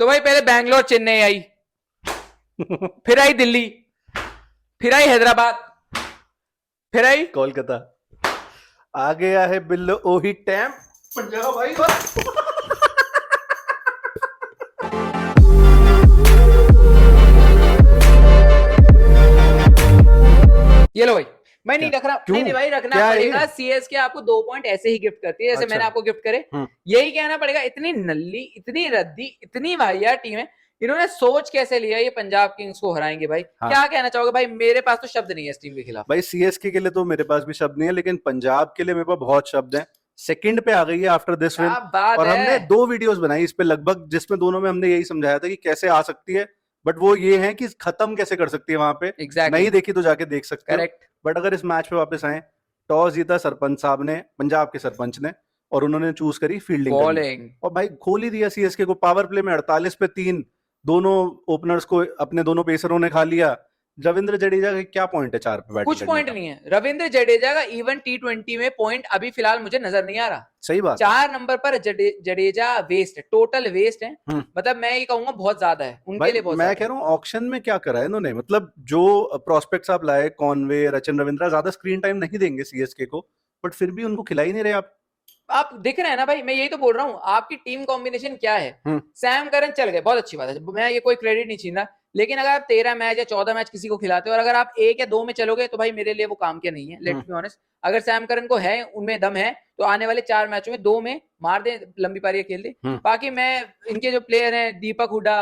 तो भाई पहले बैंगलोर चेन्नई आई, फिर आई दिल्ली, फिर आई हैदराबाद, फिर आई कोलकाता। आ गया है बिल्लो ओही टैम पंजाब भाई। ये लो भाई। मैं नहीं रख रहा, क्यों? नहीं भाई रखना क्या है पड़ेगा। ये? सीएसके आपको 2 पॉइंट ऐसे ही गिफ्ट करती है जैसे अच्छा। मैंने आपको गिफ्ट करे। यही कहना पड़ेगा, इतनी नल्ली, इतनी रद्दी, इतनी वाहियात टीम है। इन्होंने सोच कैसे लिया ये पंजाब किंग्स को हराएंगे भाई? हाँ। क्या कहना चाहोगे भाई? मेरे पास तो शब्द नहीं है इस टीम के खिलाफ। भाई सीएसके के लिए तो मेरे पास भी शब्द नहीं है, लेकिन पंजाब के लिए मेरे पास बहुत शब्द हैं। सेकंड पे आ गई है आफ्टर दिस विन। क्या बात और है। हमने 2 वीडियोस बनाई इस पे लगभग, जिसमें दोनों में हमने यही समझाया था कि कैसे आ सकती है, बट वो ये है कि खत्म कैसे कर सकती है वहां पे। Exactly. नहीं देखी तो जाके देख सकते हो। करेक्ट। बट अगर इस मैच पे वापस आए, टॉस जीता सरपंच साहब ने, पंजाब के सरपंच ने, और उन्होंने चूज करी फील्डिंग करनी। बॉलिंग। और भाई खोल ही दिया सीएसके को। पावर प्ले में 48 पे 3, दोनों ओपनर्स को अपने दोनों पेसरों ने खा लिया। रविंद्र जडेजा का क्या पॉइंट है 4 पे बैटिंग कुछ करने पॉइंट का? नहीं है रविंद्र जडेजा का। इवन T20 में पॉइंट अभी फिलहाल मुझे नजर नहीं आ रहा। सही बात है। 4 नंबर पर जडेजा वेस्ट है, टोटल वेस्ट है। हम्म। मतलब मैं ये कहूंगा बहुत ज्यादा है उनके भाई लिए, बहुत मैं ज्यादा कह रहा हूँ ऑक्शन में क्या करा है इन्होंने, मतलब जो प्रोस्पेक्ट्स आप लाए, कॉनवे, रचिन रविंद्रा, ज्यादा स्क्रीन टाइम नहीं देंगे सीएसके को, बट फिर भी उनको खिला ही नहीं रहे आप। आप दिख रहे हैं ना भाई, मैं यही तो बोल रहा हूँ। आपकी टीम कॉम्बिनेशन क्या है? सैम करन चल गए, बहुत अच्छी बात है, मैं ये कोई क्रेडिट नहीं छीन रहा। लेकिन अगर आप 13 मैच या 14 मैच किसी को खिलाते हो और अगर आप 1 या 2 में चलोगे तो भाई मेरे लिए वो काम के नहीं है। Let's be honest. अगर सैम करन को है, उनमें दम है, तो आने वाले 4 मैचों में 2 में मार दे, लंबी पारी खेल दे। बाकी मैं इनके जो प्लेयर हैं, दीपक हुडा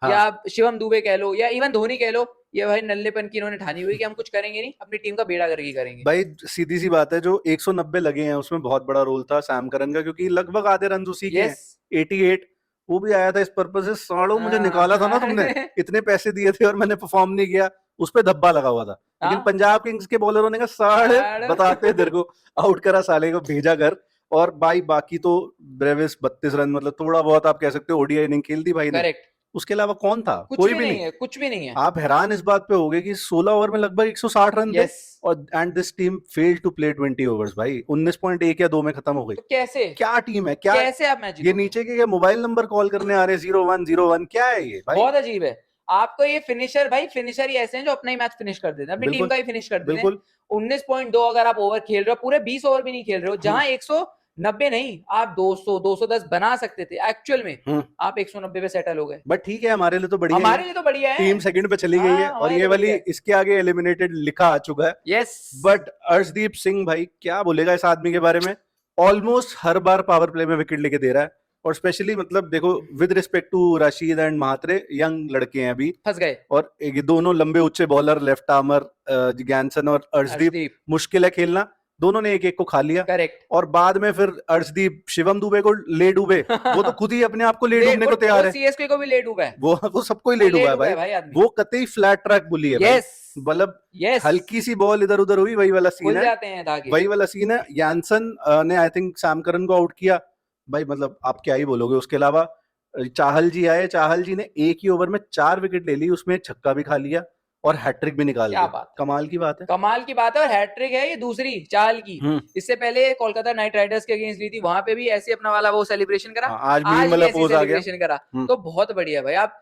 या शिवम दुबे कह लो या इवन धोनी कह लो, ये भाई नल्लेपन की इन्होंने ठानी हुई कि हम कुछ करेंगे नहीं, अपनी टीम का बेड़ा करके करेंगे। भाई सीधी सी बात है, जो 190 लगे हैं उसमें बहुत बड़ा रोल था सैम करन का, क्योंकि लगभग आधे रन उसी के हैं। 88 वो भी आया था इस पर्पज से। सालों मुझे निकाला था ना तुमने, इतने पैसे दिए थे और मैंने परफॉर्म नहीं किया, उस पे धब्बा लगा हुआ था। लेकिन पंजाब किंग्स के बॉलरों ने कहा साढ़े बताते तेरे को, आउट करा साले को, भेजा घर। और भाई बाकी तो ब्रेविस 32 रन, मतलब थोड़ा बहुत आप कह सकते हो ओडीआई इनिंग खेल दी भाई ने। उसके अलावा कौन था? कोई भी नहीं है, कुछ भी नहीं है। आप हैरान इस बात पे होगे कि 16 ओवर में लगभग 160 रन थे, और and this team failed to play 20 overs. भाई 19.1 या 2 में खत्म हो गई। तो कैसे? क्या टीम है? क्या कैसे आप मैच ये नीचे के मोबाइल नंबर कॉल करने आ रहे हैं 0101? क्या है ये भाई? बहुत अजीब है। आपको ये फिनिशर, भाई फिनिशर ही ऐसे हैं जो अपना ही मैच फिनिश कर देते हैं, अपनी टीम का ही फिनिश कर देते हैं। 19.2 अगर आप ओवर खेल रहे हो, पूरे 20 ओवर भी नहीं खेल रहे हो, जहां 190 नहीं, आप 200 210 बना सकते थे एक्चुअल में, आप 190 पे सेटल हो गए। बट ठीक है, हमारे लिए तो बढ़िया, हमारे लिए तो बढ़िया है। टीम सेकंड पे चली गई है, और ये वाली इसके आगे एलिमिनेटेड लिखा आ चुका है। यस। बट अर्शदीप सिंह भाई क्या बोलेगा इस आदमी के बारे में? ऑलमोस्ट हर बार पावर प्ले में विकेट लेके दे रहा है, और स्पेशली मतलब देखो with respect to Rashid and Mhatre, young लड़के हैं अभी, फंस गए। और ये दोनों लंबे ऊंचे बॉलर, लेफ्ट आर्मर ज्ञानसन और अर्शदीप, मुश्किल है खेलना। दोनों ने एक एक को खा लिया। करेक्ट। और बाद में फिर अर्शदीप शिवम दुबे को ले डूबे। वो तो खुद ही अपने आप को ले डूबने को तैयार है। सीएसके को भी ले डूबा है वो सबको ही ले डूबा है भाई। वो कतई फ्लैट ट्रैक बुली है भाई। मतलब हल्की सी बॉल इधर उधर हुई, वही वाला सीन है, वही वाला सीन है। यानसन ने आई थिंक सैम करन को आउट किया भाई, मतलब आप क्या ही बोलोगे। उसके अलावा चाहल जी आए, चाहल जी ने एक ही ओवर में 4 विकेट ले ली, उसमें छक्का भी खा लिया और हैट्रिक भी निकाल दिया। बात, कमाल की बात है, कमाल की बात है। और हैट्रिक है ये दूसरी चाहल की। इससे पहले कोलकाता नाइट राइडर्स के अगेंस्ट ली थी, वहां पे भी ऐसे अपना वाला वो सेलिब्रेशन करा। आज भी ऐसे सेलिब्रेशन करा, तो बहुत बढ़िया भाई। आप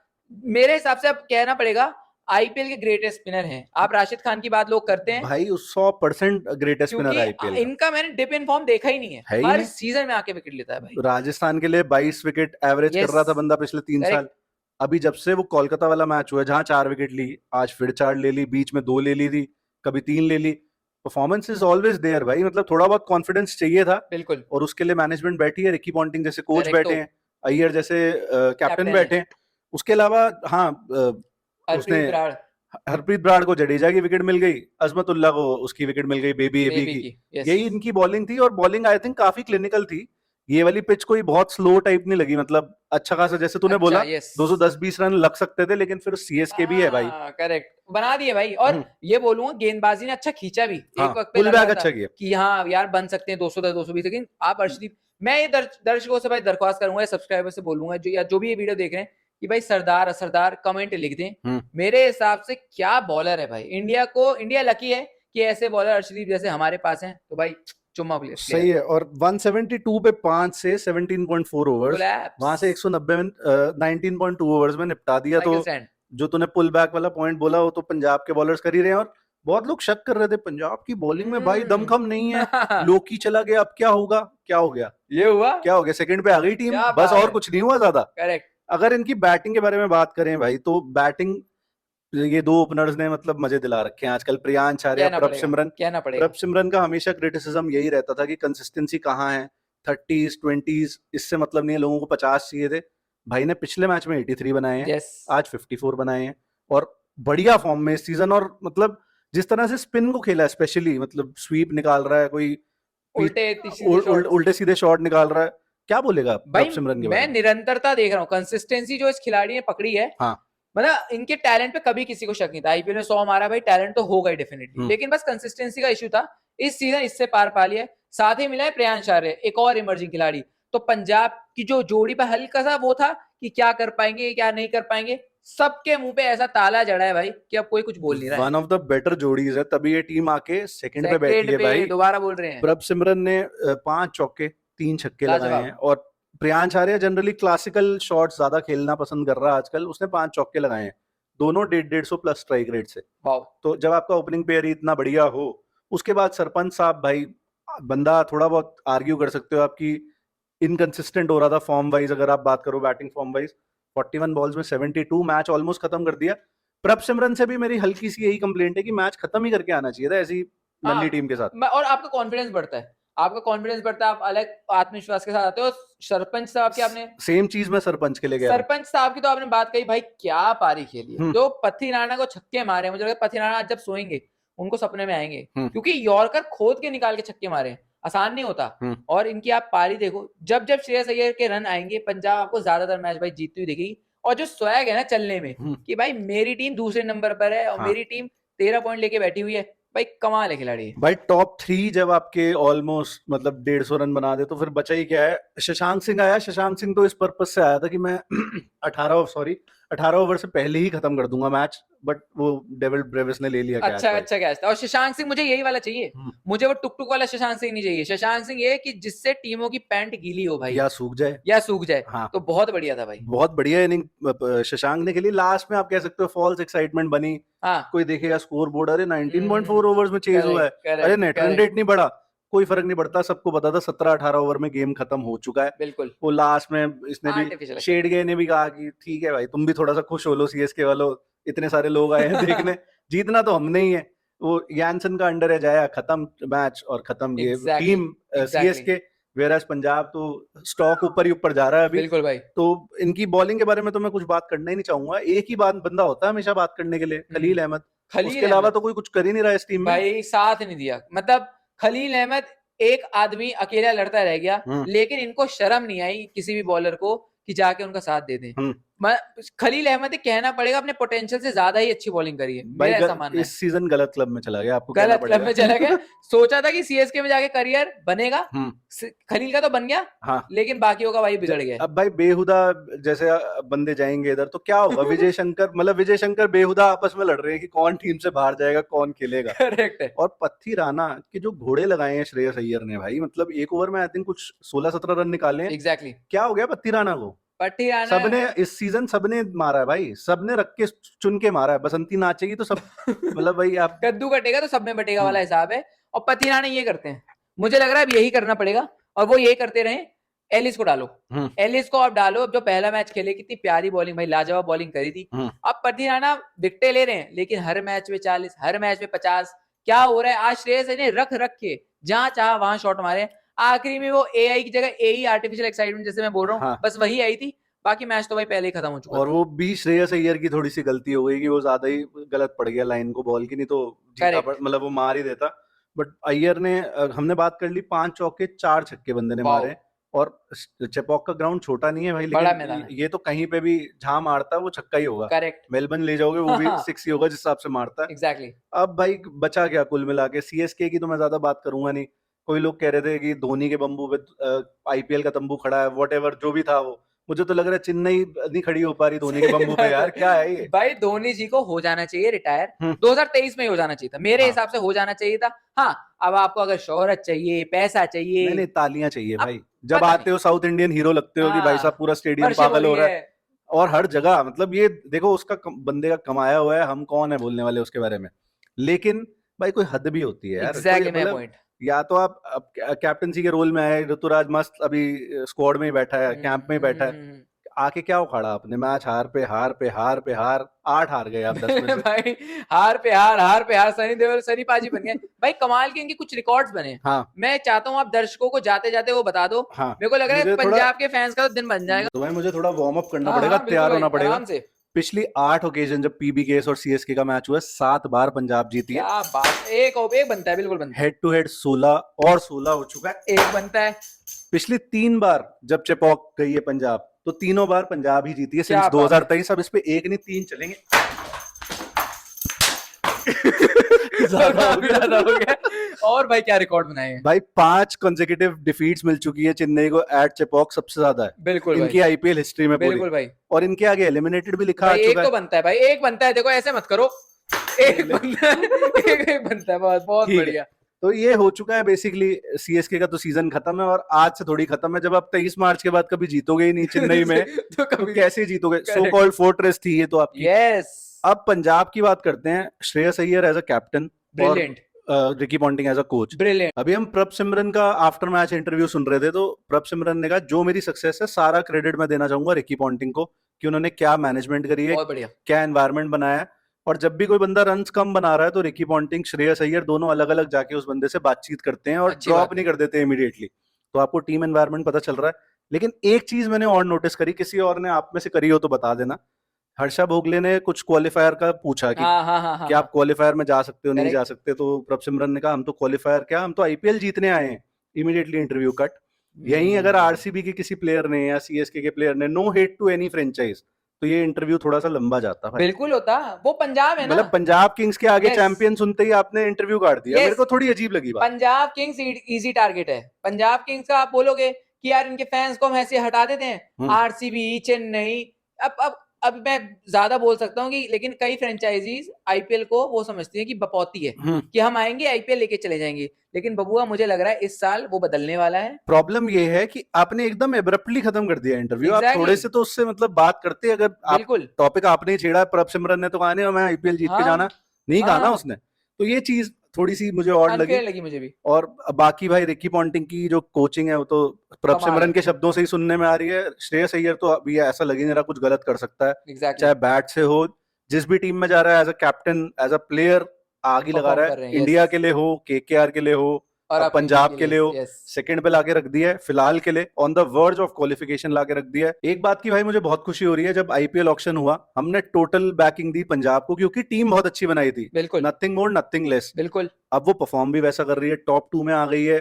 मेरे हिसाब से अब कहना पड़ेगा आईपीएल के ग्रेटेस्ट स्पिनर हैं। आप राशिद खान की बात लोग करते हैं भाई, 100% ग्रेटेस्ट स्पिनर है आईपीएल। इनका मैंने डिप इन फॉर्म देखा ही नहीं है, हर सीजन में आके विकेट लेता है भाई। राजस्थान के लिए 22 विकेट एवरेज कर रहा था बंदा पिछले 3 साल। अभी जब से वो कोलकाता वाला मैच हुआ है, जहां 4 विकेट ली, आज फिर 4 ले ली, बीच में 2 ले ली थी, कभी 3 ले ली। परफॉर्मेंस इज ऑलवेज देयर भाई। मतलब थोड़ा बहुत कॉन्फिडेंस चाहिए था, बिल्कुल, और उसके लिए मैनेजमेंट बैठी है, रिकी पॉन्टिंग जैसे कोच बैठे हैं, अय्यर जैसे कैप्टन बैठे हैं। उसके अलावा हाँ, उसने हरप्रीत ब्राड़ को जडेजा की विकेट मिल गई, अजमतुल्ला को उसकी विकेट मिल गई, बेबी एबी की। यही इनकी बॉलिंग थी, और बॉलिंग आई थिंक काफी क्लिनिकल थी। ये वाली पिच कोई बहुत स्लो टाइप नहीं लगी, मतलब अच्छा खासा, जैसे तूने बोला 210-20 रन लग सकते थे, लेकिन फिर सीएसके भी है भाई। करेक्ट, बना दिए भाई। और ये बोलूंगा गेंदबाजी ने अच्छा खींचा भी। एक वक्त पे पुल बैक अच्छा किया कि हाँ यार बन सकते हैं 210-220, लेकिन आप अर्शदीप, मैं ये दर्शकों से भाई दरख्वास्त करूंगा, सब्सक्राइबर से बोलूंगा, जो भी ये वीडियो देख रहे हैं, कि भाई सरदार असरदार कमेंट लिख दें। मेरे हिसाब से क्या बॉलर है भाई। इंडिया लकी है कि ऐसे बॉलर अर्शदीप जैसे हमारे पास हैं, तो भाई चुम्मा प्लेयर सही है। और 172 पे 5 से 17.4 ओवर्स, वहां से 190 में 19.2 ओवर्स में निपटा दिया। तो जो तूने पुल बैक वाला पॉइंट बोला वो तो पंजाब के बॉलर्स कर ही रहे हैं। और बहुत लोग शक कर रहे थे पंजाब की बॉलिंग में भाई दमखम नहीं है, लोकी चला गया, अब क्या होगा, क्या हो गया, ये हुआ, क्या हो गया, सेकंड पे आ गई टीम, बस और कुछ नहीं हुआ ज्यादा। करेक्ट। अगर इनकी बैटिंग के बारे में बात करें भाई, तो बैटिंग ये दो ओपनर्स ने मतलब मजे दिला रखे हैं आजकल, प्रियांश आर्या, प्रभ सिमरन का हमेशा क्रिटिसिज्म यही रहता था कि कंसिस्टेंसी कहाँ है, 30s 20s इससे मतलब नहीं है, लोगों को 50 चाहिए थे। भाई ने पिछले मैच में 83 बनाए हैं, आज 54 बनाए हैं और बढ़िया फॉर्म में इस सीजन। और मतलब जिस तरह से स्पिन को खेला, स्पेशली मतलब स्वीप निकाल रहा है, कोई उल्टे सीधे शॉट निकाल रहा है, क्या बोलेगा प्रभ सिमरन के बारे में? मैं निरंतरता देख रहा हूँ, कंसिस्टेंसी जो इस खिलाड़ी ने पकड़ी है, हाँ, मतलब इनके टैलेंट पे कभी किसी को शक नहीं था। आईपीएल में 100 मारा भाई, टैलेंट तो होगा ही डेफिनेटली, लेकिन बस कंसिस्टेंसी का इशू था। इस सीजन इससे पार पा लिया। साथ ही मिला है प्रियांश आर्य, एक और इमर्जिंग खिलाड़ी। तो पंजाब की जो जोड़ी पर हल्का सा वो था कि क्या कर पाएंगे क्या नहीं कर पाएंगे, सबके मुंह पे ऐसा ताला जड़ा है भाई कि अब कोई कुछ बोल नहीं रहा है। वन ऑफ द बेटर जोड़ीज है, तभी ये टीम आके सेकंड पे बैठी है भाई। दोबारा बोल रहे हैं, प्रभ सिमरन ने 5 चौके 3 छक्के लगाए हैं। और प्रियांश आर्य जनरली क्लासिकल शॉट्स ज्यादा खेलना पसंद कर रहा है आजकल, उसने 5 चौके लगाए हैं, दोनों 150 प्लस स्ट्राइक रेट से। तो जब आपका ओपनिंग पेयर इतना बढ़िया हो, उसके बाद सरपंच साहब भाई, बंदा थोड़ा बहुत आर्ग्यू कर सकते हो आपकी इनकंसिस्टेंट हो रहा था फॉर्म वाइज, अगर आप बात करो बैटिंग फॉर्म वाइज, 41 बॉल्स में 72, मैच ऑलमोस्ट खत्म कर दिया। प्रभ सिमरन से भी मेरी हल्की सी यही कंप्लेंट है कि मैच खत्म ही करके आना चाहिए था ऐसी नन्ही टीम के साथ। और आपका कॉन्फिडेंस बढ़ता है, आप अलग आत्मविश्वास के साथ आते हो। सरपंच साहब की आपने सेम चीज में सरपंच के लिए गया, सरपंच साहब की तो आपने बात कही भाई, क्या पारी खेली है। जो पथी राणा को छक्के मारे, मुझे लगता है पथी राणा जब सोएंगे उनको सपने में आएंगे, क्योंकि यॉर्कर खोद के निकाल के छक्के मारे, आसान नहीं होता। और इनकी आप पारी देखो, जब जब श्रेयस अय्यर के रन आएंगे, पंजाब आपको ज्यादातर मैच भाई जीतती हुई दिखेगी। और जो स्वैग है ना चलने में कि भाई मेरी टीम दूसरे नंबर पर है और मेरी टीम 13 पॉइंट लेके बैठी हुई है, भाई कमाल है खिलाड़ी भाई। टॉप 3 जब आपके ऑलमोस्ट मतलब 150 रन बना दे तो फिर बचा ही क्या है। शशांक सिंह आया, शशांक सिंह तो इस पर्पज से आया था कि मैं 18 ओवर से पहले ही खत्म कर दूंगा मैच, बट वो डेविड ब्रेविस ने ले लिया। अच्छा कैच था। और शशांक सिंह, मुझे यही वाला चाहिए, मुझे वो टुक टुक वाला शशांक सिंह नहीं चाहिए। शशांक सिंह ये कि जिससे टीमों की पैंट गीली हो भाई, या सूख जाए। हाँ, तो बहुत बढ़िया था भाई, बहुत बढ़िया इनिंग शशांक ने खेली। लास्ट में आप कह सकते हो फॉल्स एक्साइटमेंट बनी। कोई देखेगा स्कोर बोर्ड, अरे 19.4 ओवर्स में चेज हुआ है, अरे नेट रन रेट नहीं बढ़ा, कोई फर्क नहीं पड़ता, सबको पता था 17-18 ओवर में गेम खत्म हो चुका है। बिल्कुल। वो लास्ट में इसने भी, शेड गए ने भी कहा कि ठीक है भाई, तुम भी थोड़ा सा खुश हो लो, सीएसके वालों, इतने सारे लोग आए हैं देखने, जीतना तो हमने ही है। वो यानसन का अंडर एज आया, खत्म मैच और खत्म ये टीम सीएसके। वेराज पंजाब तो स्टॉक ऊपर ही ऊपर जा रहा है अभी। बिल्कुल भाई। तो इनकी बॉलिंग के बारे में तो मैं कुछ बात करना ही नहीं चाहूंगा, एक ही बात बंदा होता है हमेशा बात करने के लिए, खलील अहमद। उसके अलावा तो कोई कुछ कर ही नहीं रहा इस टीम में भाई, साथ नहीं दिया। मतलब खलील अहमद एक आदमी अकेला लड़ता रह गया, लेकिन इनको शर्म नहीं आई किसी भी बॉलर को कि जाके उनका साथ दे दें। खलील अहमद कहना पड़ेगा, अपने पोटेंशियल से ज्यादा ही अच्छी बॉलिंग करी है, मेरा ऐसा मानना है। इस सीजन गलत क्लब में चला गया, आपको गलत क्लब में चला गया। सोचा था कि सीएसके में जाके करियर बनेगा, खलील का तो बन गया, हाँ, लेकिन बाकियों का भाई बिगड़ गया। अब भाई बेहुदा जैसे बंदे जाएंगे इधर तो क्या होगा। विजय शंकर बेहुदा आपस में लड़ रहे हैं कि कौन टीम से बाहर जाएगा, कौन खेलेगा। करेक्ट है। और पत्थी राणा के जो घोड़े लगाए हैं श्रेयस अय्यर ने भाई, मतलब एक ओवर में आई थिंक कुछ 16-17 रन निकाले हैं। एग्जैक्टली। क्या हो गया पत्थी राणा को? सबने इस सीजन सबने मारा है भाई, सबने रख के चुन के मारा है। बसंती नाचेगी तो सब मतलब भाई आप कद्दू कटेगा तो सब में बटेगा वाला हिसाब है। और पत्थी राणा ये करते हैं, मुझे लग रहा है अब यही करना पड़ेगा, और वो ये करते रहे। एलिस को डालो, एलिस को आप डालो। अब जो पहला मैच खेले, कितनी प्यारी बॉलिंग भाई, लाजवाब बॉलिंग करी थी। अब पत्थी राणा विकेटें ले रहे हैं, लेकिन हर मैच में 40, हर मैच में 50, क्या हो रहा है? आज श्रेयस ने रख के जहां चाह वहां शॉट मारे। आखिरी में वो एआई की जगह एई, आर्टिफिशियल एक्साइटमेंट जैसे मैं बोल रहा हूँ, बस वही आई थी। बाकी मैच तो भाई पहले ही खत्म हो चुका। और वो भी श्रेयस अय्यर की थोड़ी सी गलती हो गई कि वो ज्यादा ही गलत पड़ गया लाइन को बॉल की, नहीं तो जीता, मतलब वो मार ही देता। बट अय्यर ने, हमने बात कर ली 5 चौके 4 छक्के बंदे ने मारे। और चेपॉक का ग्राउंड छोटा नहीं है भाई, लेकिन ये तो कहीं पे भी जहां मारता है वो छक्का ही होगा। करेक्ट। मेलबर्न ले जाओगे वो भी 6 ही होगा जिस हिसाब से मारता है। एग्जैक्टली। अब भाई बचा क्या कुल मिला के? सीएसके की तो मैं ज्यादा बात करूंगा नहीं। कोई लोग कह रहे थे कि धोनी के बम्बू पे आईपीएल का तंबू खड़ा है, व्हाटएवर जो भी था वो। मुझे तो लग रहा है चेन्नई नहीं खड़ी हो पा रही धोनी के बम्बू पे यार, क्या है ये? भाई धोनी जी को हो जाना चाहिए रिटायर, 2023 में ही हो जाना चाहिए था मेरे हिसाब से, हो जाना चाहिए था। हाँ, अब आपको अगर शोहरत चाहिए, पैसा चाहिए, नहीं तालियां चाहिए अब भाई, जब पता आते हो साउथ इंडियन हीरो लगते हो कि भाई साहब हाँ, पूरा स्टेडियम वर्षिप हो पागल हो रही रहा है। है। और हर जगह मतलब ये देखो उसका बंदे का कमाया हुआ है, हम कौन है बोलने वाले उसके बारे में। लेकिन भाई कोई हद भी होती है यार, कोई एग्जैक्टली माय मतलब पॉइंट। या तो आप अब कैप्टनसी के रोल में आए, ऋतुराज मस्त अभी स्क्वाड में ही बैठा है, कैंप में ही बैठा है, आके क्या उखाड़ा आपने, मैच हार पे हार पे हार पे हार, 8 हार गए आप 10 में से। भाई हार पे हार, हार पे हार, सनी देओल सनी पाजी बन गए भाई। कमाल के इनके कुछ रिकॉर्ड्स बने। हाँ मैं चाहता हूँ आप दर्शकों को जाते जाते वो बता दो, हाँ मेरे को लग रहा है मुझे थोड़ा पंजाब के फैंस का तो दिन बन जाएगा। तो भाई मुझे थोड़ा वार्म अप करना हाँ पड़ेगा, हाँ बिल्कुल तैयार भाई, होना पड़ेगा। आराम से। पिछली 8 ओकेजन जब पीबीकेएस और सीएसके का मैच हुआ है, 7 बार पंजाब जीती है। क्या बात, एक बनता है, बिल्कुल बनता है। हेड टू हेड 16 और 16 हो चुका है। एक बनता है। पिछली 3 बार जब चेपॉक गई है पंजाब, तो तीनों बार पंजाब ही जीती है क्या सिंस बात है। 2023। अब इस पे एक नहीं 3 चलेंगे। ज्यादा हो गया। और भाई क्या रिकॉर्ड बनाए हैं। भाई 5 कंसेक्यूटिव डिफीट्स मिल चुकी है चेन्नई को एट चेपॉक, सबसे ज्यादा है बिल्कुल इनकी भाई, आईपीएल हिस्ट्री में पूरी। बिल्कुल भाई। और इनके आगे एलिमिनेटेड भी लिखा आ भाई एक चुका तो है। बनता है भाई, एक बनता है, देखो ऐसे मत करो। एक बनता है, एक बनता है, बहुत बहुत ठीक है, बढ़िया। तो ये हो चुका है बेसिकली। सीएसके का तो सीजन खत्म है, और आज से थोड़ी खत्म है। जब आप 23 मार्च के बाद कभी जीतोगे ही नहीं चेन्नई में, तो तो कभी कैसे जीतोगे। सो Correct. कॉल्ड फोर्ट्रेस थी ये तो आपकी। यस, अब पंजाब की बात करते हैं। Shreyas Iyer as a captain और brilliant, Ricky Ponting as a coach. Brilliant. अभी हम प्रभ सिमरन का आफ्टर मैच इंटरव्यू सुन रहे थे, तो प्रभ सिमरन ने कहा जो मेरी सक्सेस है सारा क्रेडिट मैं देना चाहूंगा रिकी पॉन्टिंग को, कि उन्होंने क्या मैनेजमेंट करी है, बहुत बढ़िया। क्या एनवायरनमेंट बनाया है। और जब भी कोई बंदा रन्स कम बना रहा है तो रिकी पॉन्टिंग, श्रेयस अय्यर दोनों अलग अलग जाके उस बंदे से बातचीत करते हैं और अच्छी ड्रॉप बात नहीं है। कर देते इमीडिएटली। तो आपको टीम एनवायरनमेंट पता चल रहा है। लेकिन एक चीज मैंने और नोटिस करी, किसी और ने आप में से करी हो तो बता देना। हर्षा भोगले ने कुछ क्वालिफायर का पूछा कि हाँ हाँ हाँ हाँ क्या आप क्वालिफायर में जा सकते हो, नहीं जा करेक्ट। सकते। तो प्रभ सिमरन ने कहा हम तो क्वालिफायर क्या, हम तो आईपीएल जीतने आए हैं। Immediately interview cut. यहीं अगर आरसीबी के किसी प्लेयर ने या सीएसके के प्लेयर ने, no hate to any franchise, तो ये इंटरव्यू थोड़ा सा लंबा जाता भाई। बिल्कुल होता, वो पंजाब है ना। मतलब पंजाब किंग्स के आगे यस चैंपियन सुनते ही आपने इंटरव्यू काट दिया, मेरे यस, को थोड़ी अजीब लगी बात। पंजाब किंग्स इजी टारगेट है। पंजाब किंग्स का आप बोलोगे कि यार इनके फैंस को हम ऐसे हटा देते हैं, आरसीबी, चेन्नई। अब मैं ज्यादा बोल सकता हूँ कि लेकिन कई फ्रेंचाइजीज आईपीएल को वो समझती हैं कि बपौती है, कि हम आएंगे आईपीएल लेके चले जाएंगे। लेकिन बबुआ मुझे लग रहा है इस साल वो बदलने वाला है। प्रॉब्लम ये है कि आपने एकदम एब्रप्टली खत्म कर दिया इंटरव्यू। आप Exactly. थोड़े से तो उससे मतलब बात करते, अगर आप बिल्कुल टॉपिक आपने ही छेड़ा, प्रभ सिमरन ने तो कहा नहीं मैं आईपीएल जीत के हाँ जाना, नहीं कहा ना हाँ, उसने। तो ये चीज थोड़ी सी मुझे और लगी। अनफेयर लगी मुझे भी। और बाकी भाई रिकी पॉन्टिंग की जो कोचिंग है वो तो प्रभ कमाल सिमरन है। के शब्दों से ही सुनने में आ रही है। श्रेयस अय्यर तो अभी ऐसा लगे नहीं रहा कुछ गलत कर सकता है, एग्जैक्टली चाहे बैट से हो, जिस भी टीम में जा रहा है as a captain as a player आग ही लगा परफॉर्म रहा कर है। रहे हैं। इंडिया यस, के लिए हो, केकेआर के लिए हो, और अब अपनी टीम पंजाब के के लिए। लिए हो, यस सेकंड पे लाके रख दिया है फिलहाल के लिए, on the verge of qualification लाके रख दिया है। एक बात की भाई मुझे बहुत खुशी हो रही है, जब आईपीएल ऑक्शन हुआ हमने टोटल बैकिंग दी पंजाब को, क्योंकि टीम बहुत अच्छी बनाई थी, बिल्कुल नथिंग मोर नथिंग लेस। बिल्कुल। अब वो परफॉर्म भी वैसा कर रही है, टॉप 2 में आ गई है।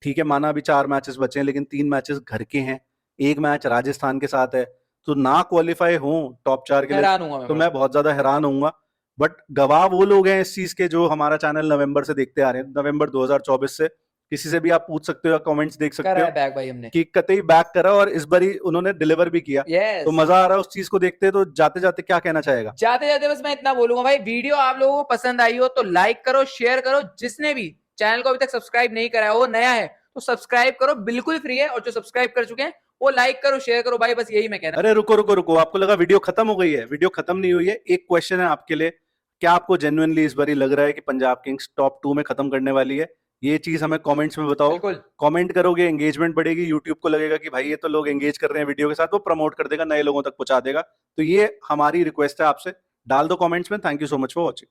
ठीक है, माना अभी 4 मैचेस बचे हैं, लेकिन 3 मैचेस घर के हैं, एक मैच राजस्थान के साथ है। तो ना क्वालिफाई हो टॉप 4 के लिए हैरान हूँ मैं तो बड़ा। मैं बहुत ज्यादा हैरान होऊंगा। बट गवाह वो लोग हैं इस चीज के जो हमारा चैनल नवंबर से देखते आ रहे हैं, नवंबर 2024 से। किसी से भी आप पूछ सकते हो या कमेंट्स देख सकते करा हो है बैक भाई हमने। कि कतई बैक करा, और इस बारी उन्होंने डिलीवर भी किया। तो यस, मजा आ रहा है उस चीज को देखते। तो जाते जाते क्या कहना चाहेगा? जाते जाते बस मैं इतना बोलूंगा भाई, वीडियो आप लोगों को पसंद आई हो तो लाइक करो, शेयर करो। जिसने भी चैनल को अभी तक सब्सक्राइब नहीं करा है, वो नया है तो सब्सक्राइब करो, बिल्कुल फ्री है। और जो सब्सक्राइब कर चुके हैं वो लाइक करो, शेयर करो भाई, बस यही मैं कहना। अरे रुको रुको रुको, आपको लगा वीडियो खत्म हो गई है? वीडियो खत्म नहीं हुई है। एक क्वेश्चन है आपके लिए, क्या आपको जेन्युइनली इस बारी लग रहा है कि पंजाब किंग्स टॉप 2 में खत्म करने वाली है? ये चीज हमें कमेंट्स में बताओ। बिल्कुल कमेंट करोगे एंगेजमेंट बढ़ेगी, यूट्यूब को लगेगा कि भाई ये तो लोग एंगेज कर रहे हैं वीडियो के साथ, वो प्रमोट कर देगा, नए लोगों तक पहुंचा देगा। तो ये हमारी रिक्वेस्ट है आपसे, डाल दो कमेंट्स में। Thank you so much for watching.